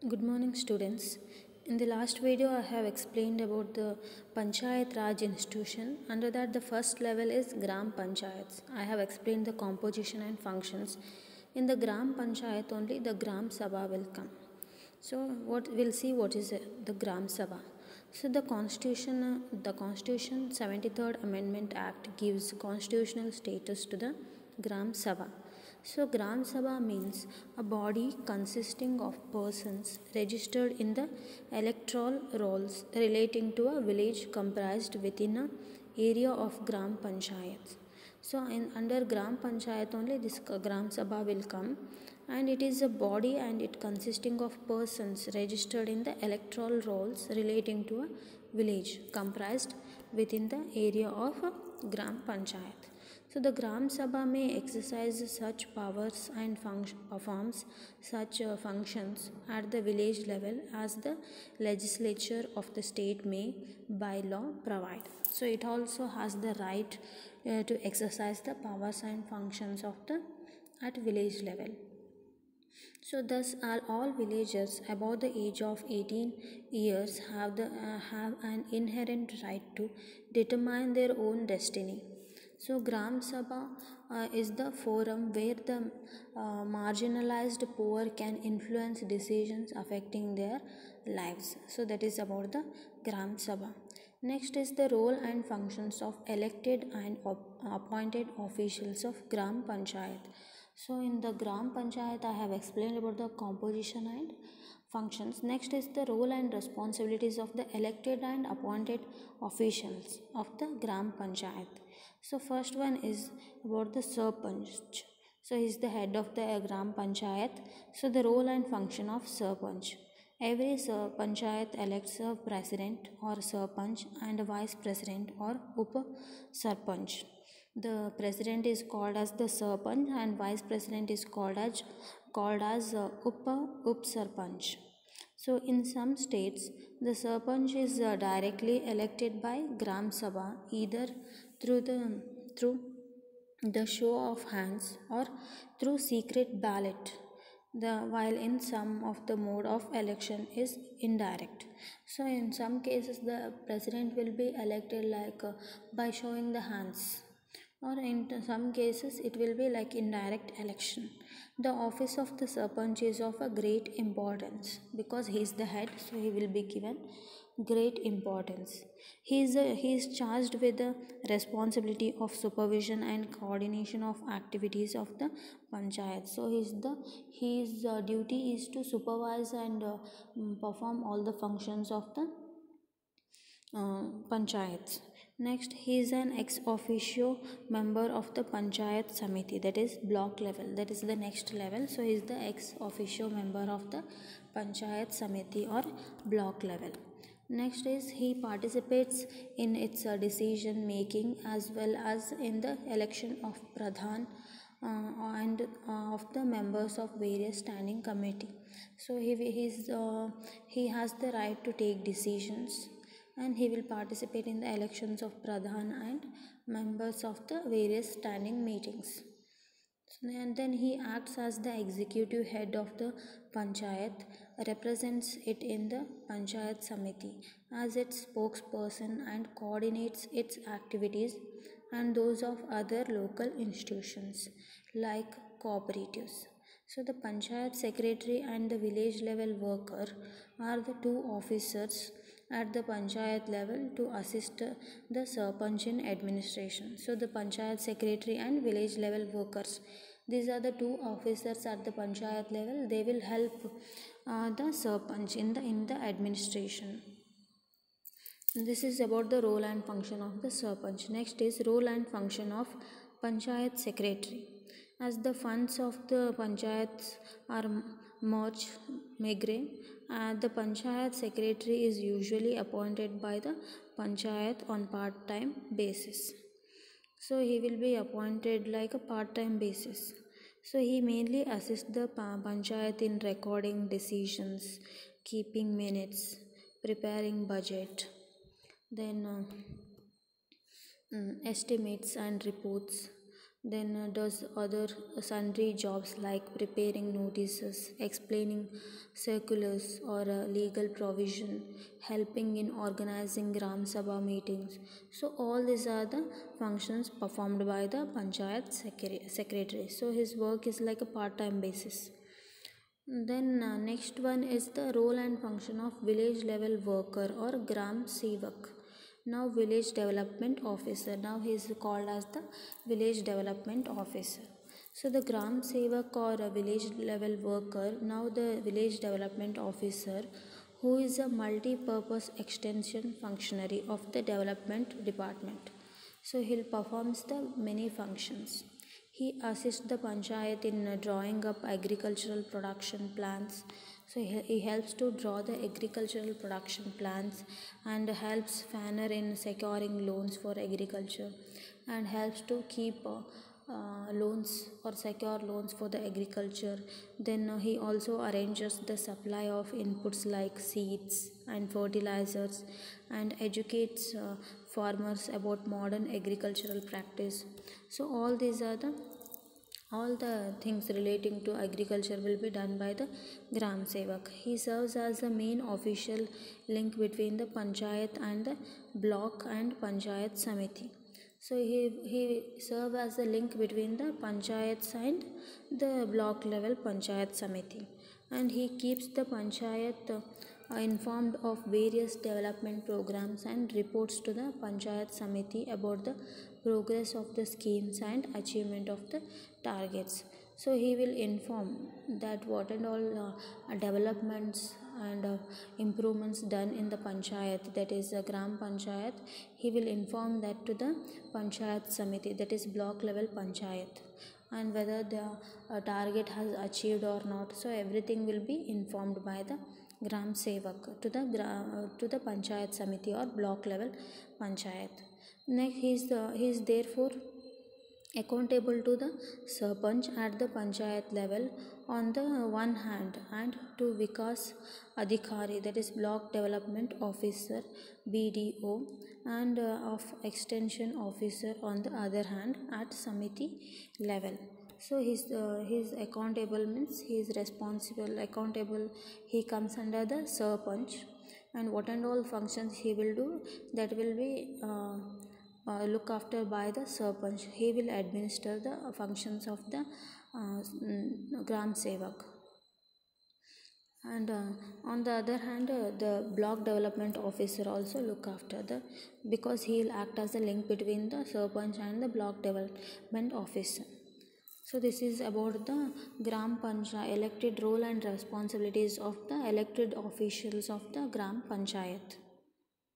Good morning, students. In the last video, I have explained about the Panchayat Raj institution. Under that, the first level is Gram Panchayats. I have explained the composition and functions. In the Gram Panchayat, only the Gram Sabha will come. So, what we'll see what is the Gram Sabha. So, the Constitution 73rd Amendment Act gives constitutional status to the Gram Sabha. So, Gram Sabha means a body consisting of persons registered in the electoral rolls relating to a village comprised within a area of Gram Panchayats. So, under Gram Panchayat only this Gram Sabha will come, and it is a body and it consisting of persons registered in the electoral rolls relating to a village comprised within the area of a Gram Panchayat. So the Gram Sabha may exercise such powers and performs such functions at the village level as the legislature of the state may by law provide. So it also has the right to exercise the powers and functions of the at village level. So thus all villagers above the age of 18 years have an inherent right to determine their own destiny. So Gram Sabha is the forum where the marginalized poor can influence decisions affecting their lives. So that is about the Gram Sabha. Next is the role and functions of elected and appointed officials of Gram Panchayat. So in the Gram Panchayat, I have explained about the composition and functions. Next is the role and responsibilities of the elected and appointed officials of the Gram Panchayat. So first one is about the Sarpanch. So he is the head of the Gram Panchayat. So the role and function of Sarpanch. Every panchayat elects a president or sarpanch and a vice president or up sarpanch. The president is called as the sarpanch and vice president is called as up sarpanch. So in some states, the sarpanch is directly elected by Gram Sabha either through the show of hands or through secret ballot. While in some of the mode of election is indirect. So in some cases the president will be elected by showing the hands, or in some cases it will be like indirect election. The office of the sarpanch is of a great importance because he is the head, so he will be given great importance. He is charged with the responsibility of supervision and coordination of activities of the panchayat. So his duty is to supervise and perform all the functions of the panchayats. Next, he is an ex officio member of the Panchayat Samiti, that is block level, that is the next level. So he is the ex officio member of the Panchayat Samiti or block level. Next is he participates in its decision making as well as in the election of Pradhan and of the members of various standing committee. So he has the right to take decisions, and he will participate in the elections of Pradhan and members of the various standing meetings. And then he acts as the executive head of the panchayat, represents it in the Panchayat Samiti as its spokesperson and coordinates its activities and those of other local institutions like cooperatives. So the Panchayat Secretary and the village level worker are the two officers at the Panchayat level to assist the Sarpanch in administration. So the Panchayat Secretary and village level workers, these are the two officers at the Panchayat level. They will help the Sarpanch in the administration. This is about the role and function of the Sarpanch. Next is role and function of Panchayat Secretary. As the funds of the Panchayats are much meagre, the Panchayat Secretary is usually appointed by the Panchayat on part-time basis. So he will be appointed like a part-time basis. So he mainly assists the Panchayat in recording decisions, keeping minutes, preparing budget, then estimates and reports, then does other sundry jobs like preparing notices, explaining circulars or legal provision, helping in organizing Gram Sabha meetings. So all these are the functions performed by the Panchayat secretary. So his work is like a part-time basis. Then next one is the role and function of village level worker or Gram Sevak. Now village development officer. Now he is called as the village development officer. So the Gram Sevak or a village level worker, now the village development officer, who is a multi-purpose extension functionary of the development department. So he performs the many functions. He assists the panchayat in drawing up agricultural production plans. So he helps to draw the agricultural production plans and helps Fanner in securing loans for agriculture and helps to keep loans or secure loans for the agriculture. Then he also arranges the supply of inputs like seeds and fertilizers and educates farmers about modern agricultural practice. So all the things relating to agriculture will be done by the Gram Sevak. He serves as the main official link between the Panchayat and the block and Panchayat Samiti. So he serves as the link between the Panchayats and the block level Panchayat Samiti. And he keeps the Panchayat informed of various development programs and reports to the Panchayat Samiti about the progress of the schemes and achievement of the targets. So he will inform that what and all developments and improvements done in the panchayat, that is the Gram Panchayat. He will inform that to the Panchayat Samiti, that is block level panchayat, and whether the target has achieved or not. So everything will be informed by the Gram Sevak to the Panchayat Samiti or block level panchayat. Next, he is therefore accountable to the Sarpanch at the Panchayat level on the one hand, and to Vikas Adhikari, that is Block Development Officer BDO, and of Extension Officer on the other hand at Samiti level. So his accountable means he is responsible, accountable. He comes under the Sarpanch, and what and all functions he will do, that will be look after by the Sarpanch. He will administer the functions of the Gram Sevak. And on the other hand, the block development officer also look after the, because he will act as a link between the Sarpanch and the block development officer. So this is about the Gram Panchayat elected role and responsibilities of the elected officials of the Gram Panchayat.